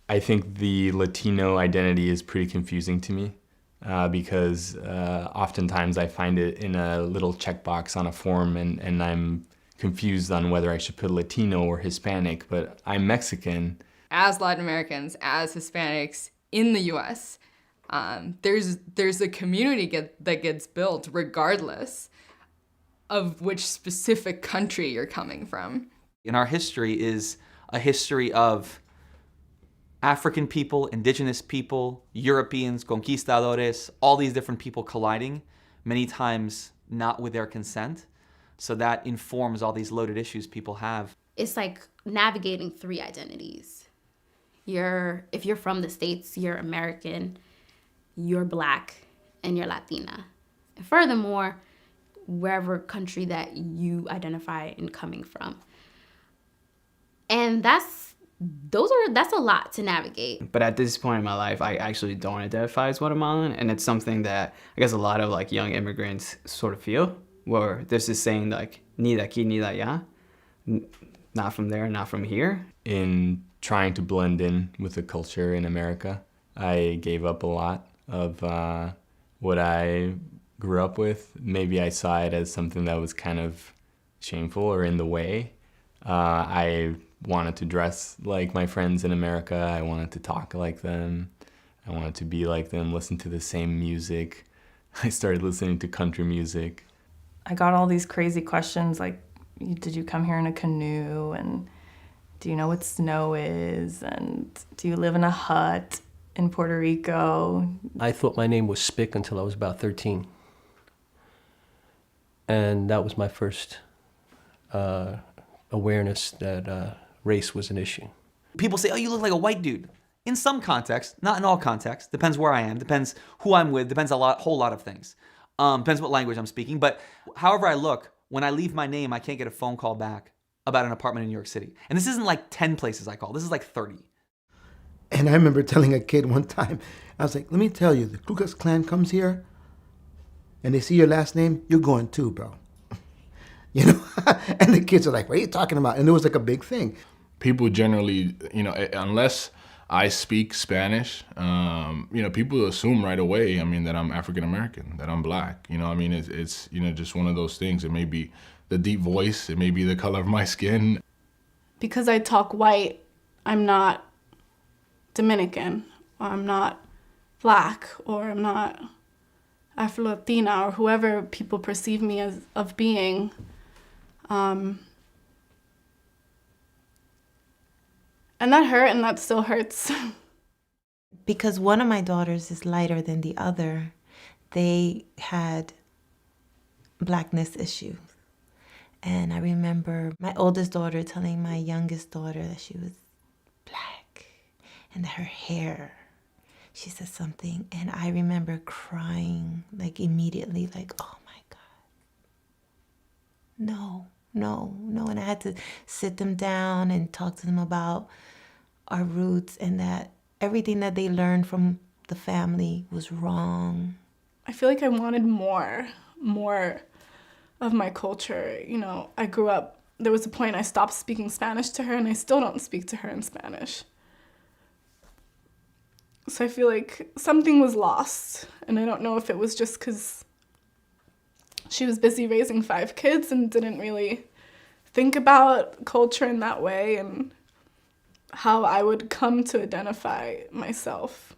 I think the Latino identity is pretty confusing to me because oftentimes I find it in a little checkbox on a form and I'm confused on whether I should put Latino or Hispanic, but I'm Mexican. As Latin Americans, as Hispanics in the U.S., there's a community that gets built regardless of which specific country you're coming from. And our history is a history of African people, indigenous people, Europeans, conquistadores, all these different people colliding, many times not with their consent. So that informs all these loaded issues people have. It's like navigating three identities. If you're from the States, you're American, you're Black, and you're Latina. And furthermore, wherever country that you identify in coming from. And that's a lot to navigate. But at this point in my life, I actually don't identify as Guatemalan, and it's something that I guess a lot of like young immigrants sort of feel, where there's this saying like, ni de aquí, ni de allá, not from there, not from here. In trying to blend in with the culture in America, I gave up a lot of what I grew up with. Maybe I saw it as something that was kind of shameful or in the way. I wanted to dress like my friends in America. I wanted to talk like them. I wanted to be like them, listen to the same music. I started listening to country music. I got all these crazy questions like, did you come here in a canoe? And do you know what snow is? And do you live in a hut in Puerto Rico? I thought my name was Spick until I was about 13. And that was my first awareness that race was an issue. People say, oh, you look like a white dude. In some contexts, not in all contexts. Depends where I am, depends who I'm with, depends whole lot of things. Depends what language I'm speaking. But however I look, when I leave my name, I can't get a phone call back about an apartment in New York City. And this isn't like 10 places I call. This is like 30. And I remember telling a kid one time, I was like, let me tell you, the Ku Klux Klan comes here and they see your last name, you're going too, bro. You know? And the kids are like, what are you talking about? And it was like a big thing. People generally, unless I speak Spanish, people assume right away, that I'm African American, that I'm Black. It's just one of those things. It may be the deep voice, it may be the color of my skin. Because I talk white, I'm not Dominican, or I'm not Black, or I'm not Afro-Latina, or whoever people perceive me as of being. And that hurt, and that still hurts. Because one of my daughters is lighter than the other, they had Blackness issues. And I remember my oldest daughter telling my youngest daughter that she was Black and that her hair, she said something, and I remember crying like immediately, like, oh my God, no. And I had to sit them down and talk to them about our roots and that everything that they learned from the family was wrong. I feel like I wanted more of my culture. I grew up, there was a point I stopped speaking Spanish to her and I still don't speak to her in Spanish. So I feel like something was lost, and I don't know if it was just because she was busy raising 5 kids and didn't really think about culture in that way and how I would come to identify myself.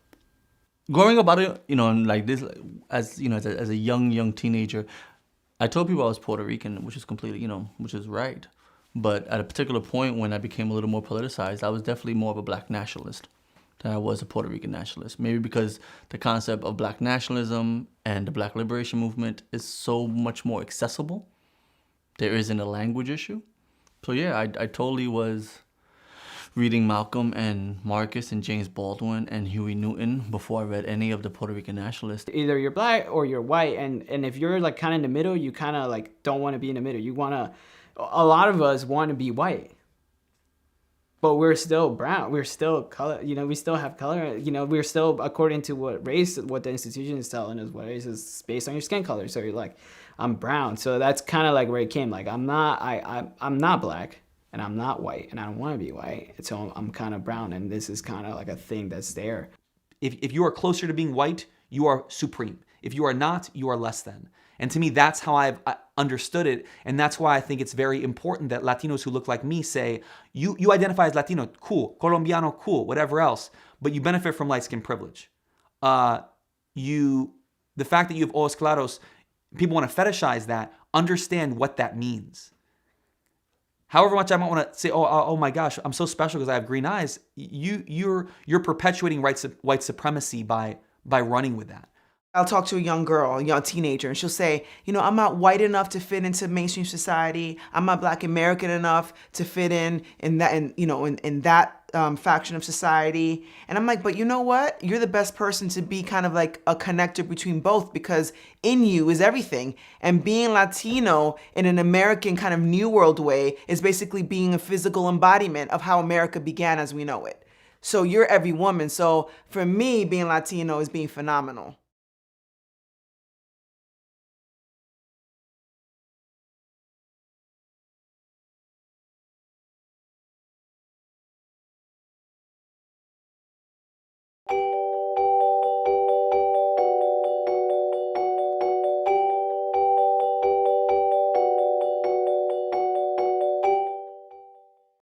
Growing up, like this, as a young teenager, I told people I was Puerto Rican, which is completely, which is right. But at a particular point when I became a little more politicized, I was definitely more of a Black nationalist than I was a Puerto Rican nationalist. Maybe because the concept of Black nationalism and the Black liberation movement is so much more accessible. There isn't a language issue. So yeah, I totally was reading Malcolm and Marcus and James Baldwin and Huey Newton before I read any of the Puerto Rican nationalists. Either you're Black or you're white, and if you're like kind of in the middle, you kind of like don't want to be in the middle. A lot of us want to be white. But we're still brown. We're still color. We still have color. We're still, according to what the institution is telling us, what race is based on your skin color. So you're like, I'm brown. So that's kind of like where it came. Like I'm not Black. and I'm not white, and I don't want to be white. And so I'm kind of brown, and this is kind of like a thing that's there. If you are closer to being white, you are supreme. If you are not, you are less than. And to me, that's how I've understood it. And that's why I think it's very important that Latinos who look like me say, you identify as Latino, cool. Colombiano, cool. Whatever else. But you benefit from light skin privilege. The fact that you have ojos claros, people want to fetishize that, understand what that means. However much I might want to say, oh my gosh, I'm so special because I have green eyes, you're perpetuating white supremacy by running with that. I'll talk to a young girl, a young teenager, and she'll say, I'm not white enough to fit into mainstream society. I'm not Black American enough to fit in that, in that faction of society. And I'm like, but you know what? You're the best person to be kind of like a connector between both, because in you is everything. And being Latino in an American kind of New World way is basically being a physical embodiment of how America began as we know it. So you're every woman. So for me, being Latino is being phenomenal.